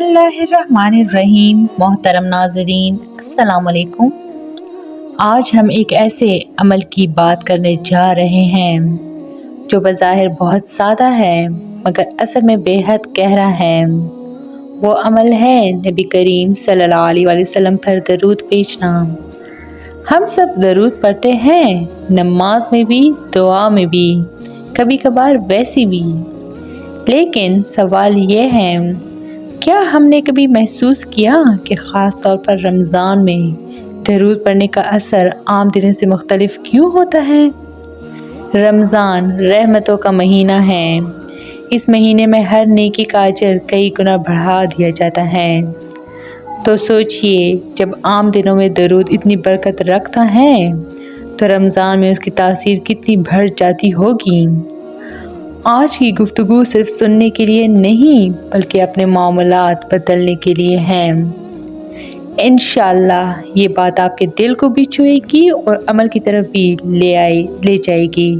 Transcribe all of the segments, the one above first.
बिस्मिल्लाहिर्रहमानिर्रहीम। मोहतरम नाज़रीन, अस्सलाम वालेकुम। आज हम एक ऐसे अमल की बात करने जा रहे हैं जो बज़ाहिर बहुत सादा है मगर असर में बेहद गहरा है। वो अमल है नबी करीम सल्लल्लाहु अलैहि वसल्लम पर दरूद भेजना। हम सब दरूद पढ़ते हैं, नमाज में भी, दुआ में भी, कभी कभार वैसी भी। लेकिन सवाल ये है, क्या हमने कभी महसूस किया कि ख़ास तौर पर रमज़ान में दरूद पढ़ने का असर आम दिनों से मुख्तलिफ क्यों होता है? रमज़ान रहमतों का महीना है। इस महीने में हर नेकी का अजर कई गुना बढ़ा दिया जाता है। तो सोचिए, जब आम दिनों में दरूद इतनी बरकत रखता है तो रमज़ान में उसकी तासीर कितनी बढ़ जाती होगी। आज की गुफ्तगू सिर्फ सुनने के लिए नहीं बल्कि अपने मामलात बदलने के लिए है। इंशाअल्लाह ये बात आपके दिल को भी छुएगी और अमल की तरफ भी ले जाएगी।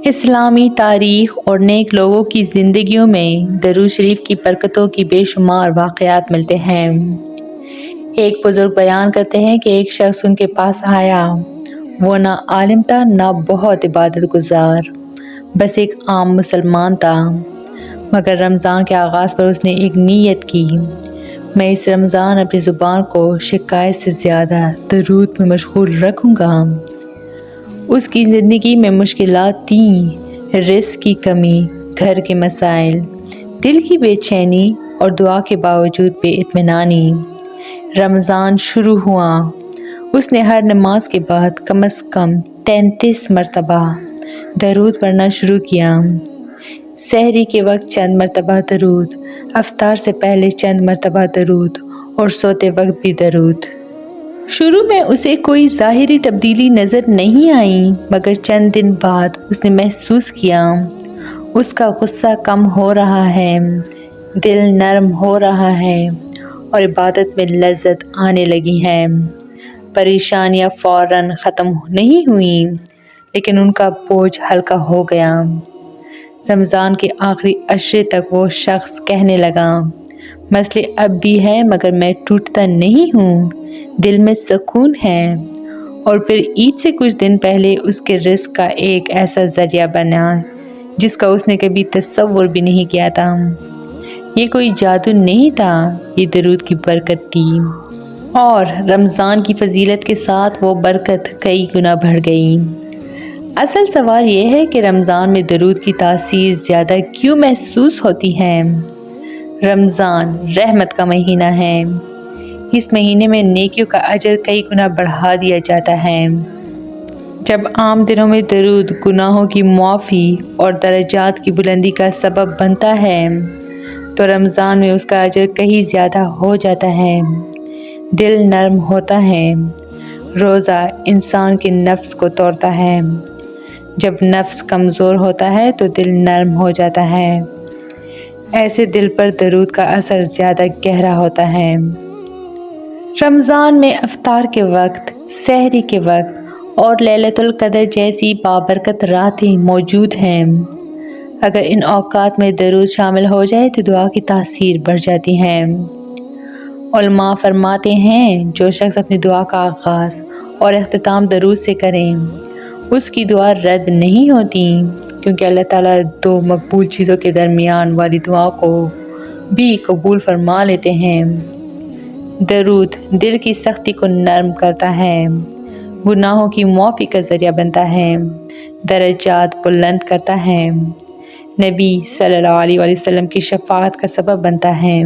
इस्लामी तारीख़ और नेक लोगों की ज़िंदगियों में दरूद शरीफ की बरकतों की बेशुमार वाक़यात मिलते हैं। एक बुज़ुर्ग बयान करते हैं कि एक शख्स उनके पास आया। वो ना आलिम था, ना बहुत इबादत गुजार, बस एक आम मुसलमान था। मगर रमज़ान के आगाज़ पर उसने एक नीयत की, मैं इस रमज़ान अपनी ज़ुबान को शिकायत से ज़्यादा दरूद में मशगूल रखूँगा। उसकी ज़िंदगी में मुश्किलात थीं, रिज़्क़ की कमी, घर के मसाइल, दिल की बेचैनी और दुआ के बावजूद बेइत्मीनानी। रमज़ान शुरू हुआ। उसने हर नमाज के बाद कम से कम 33 मरतबा दरूद पढ़ना शुरू किया। सहरी के वक्त चंद मरतबा दरूद, अफ्तार से पहले चंद मरतबा दरूद और सोते वक्त भी दरूद। शुरू में उसे कोई ज़ाहिरी तब्दीली नज़र नहीं आई, मगर चंद दिन बाद उसने महसूस किया उसका गुस्सा कम हो रहा है, दिल नरम हो रहा है और इबादत में लज्जत आने लगी है। परेशानियाँ फ़ौरन ख़त्म नहीं हुई, लेकिन उनका बोझ हल्का हो गया। रमज़ान के आखिरी अशरे तक वो शख्स कहने लगा, मसले अब भी है मगर मैं टूटता नहीं हूँ, दिल में सुकून है। और फिर ईद से कुछ दिन पहले उसके रिज़्क़ का एक ऐसा ज़रिया बना जिसका उसने कभी तसव्वुर भी नहीं किया था। ये कोई जादू नहीं था, ये दरूद की बरकत थी। और रमज़ान की फजीलत के साथ वो बरकत कई गुना बढ़ गई। असल सवाल ये है कि रमज़ान में दरूद की तासीर ज़्यादा क्यों महसूस होती है। रमज़ान रहमत का महीना है। इस महीने में नेकियों का अजर कई गुना बढ़ा दिया जाता है। जब आम दिनों में दरूद गुनाहों की मुआफ़ी और दर्जात की बुलंदी का सबब बनता है तो रमज़ान में उसका अजर कहीं ज़्यादा हो जाता है। दिल नरम होता है। रोज़ा इंसान के नफ्स को तोड़ता है। जब नफ्स कमज़ोर होता है तो दिल नरम हो जाता है। ऐसे दिल पर दरूद का असर ज़्यादा गहरा होता है। रमज़ान में अफ्तार के वक्त, सहरी के वक्त और लैलतुल क़द्र जैसी बाबरकत रातें मौजूद हैं। अगर इन औक़ात में दरूद शामिल हो जाए तो दुआ की तासीर बढ़ जाती है। उलमा फरमाते हैं, जो शख्स अपनी दुआ का आगाज़ और इख्तिताम दरूद से करें उसकी दुआ रद्द नहीं होती, क्योंकि अल्लाह ताला दो मकबूल चीज़ों के दरमियान वाली दुआ को भी कबूल फरमा लेते हैं। दरूद दिल की सख्ती को नरम करता है, गुनाहों की मुआफ़ी का ज़रिया बनता है, दर्जात बुलंद करता है, नबी सल्लल्लाहु अलैहि वसल्लम की शफ़ाअत का सबब बनता है,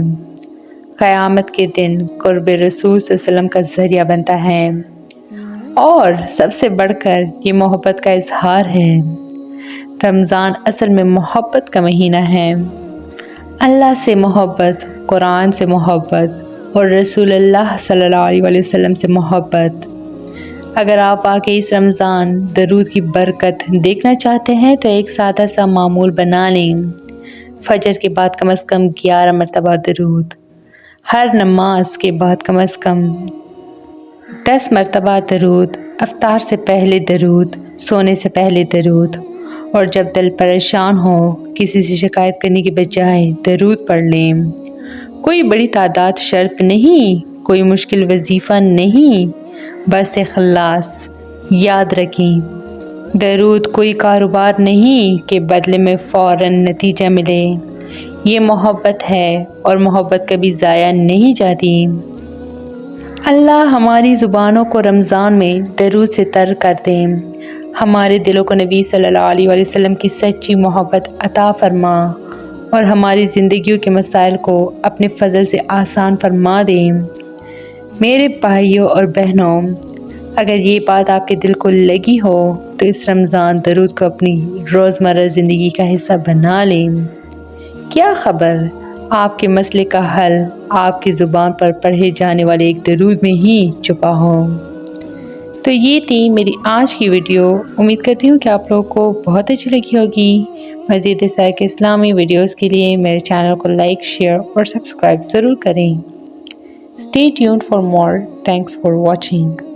क़यामत के दिन क़ुर्ब रसूल सल्लल्लाहु अलैहि वसल्लम का ज़रिया बनता है और सबसे बढ़कर ये मोहब्बत का इजहार है। रमज़ान असल में मोहब्बत का महीना है। अल्लाह से मोहब्बत, कुरान से मोहब्बत और रसूलुल्लाह सल्लल्लाहु अलैहि वसल्लम से मोहब्बत। अगर आप वाकई इस रमज़ान दरूद की बरकत देखना चाहते हैं तो एक सादा सा मामूल बना लें। फजर के बाद कम से कम 11 मरतबा दरूद, हर नमाज के बाद कम से कम 10 मरतबा दरूद, अफ्तार से पहले दरूद, सोने से पहले दरूद। और जब दिल परेशान हो, किसी से शिकायत करने के बजाय दरूद पढ़ लें। کوئی بڑی تعداد شرط نہیں، کوئی مشکل وظیفہ نہیں، بس اخلاص۔ یاد رکھیں، درود کوئی کاروبار نہیں کہ بدلے میں فوراً نتیجہ ملے۔ یہ محبت ہے اور محبت کبھی ضائع نہیں جاتی۔ اللہ ہماری زبانوں کو رمضان میں درود سے تر کر دے، ہمارے دلوں کو نبی صلی اللہ علیہ وسلم کی سچی محبت عطا فرما اور ہماری زندگیوں کے مسائل کو اپنے فضل سے آسان فرما دے۔ میرے بھائیوں اور بہنوں، اگر یہ بات آپ کے دل کو لگی ہو تو اس رمضان درود کو اپنی روزمرہ زندگی کا حصہ بنا لیں۔ کیا خبر آپ کے مسئلے کا حل آپ کی زبان پر پڑھے جانے والے ایک درود میں ہی چھپا ہو۔ تو یہ تھی میری آج کی ویڈیو۔ امید کرتی ہوں کہ آپ لوگوں کو بہت اچھی لگی ہوگی۔ مزید اس طرح کے اسلامی ویڈیوز کے لیے میرے چینل کو لائک، شیئر اور سبسکرائب ضرور کریں۔ Stay tuned for more. Thanks for watching.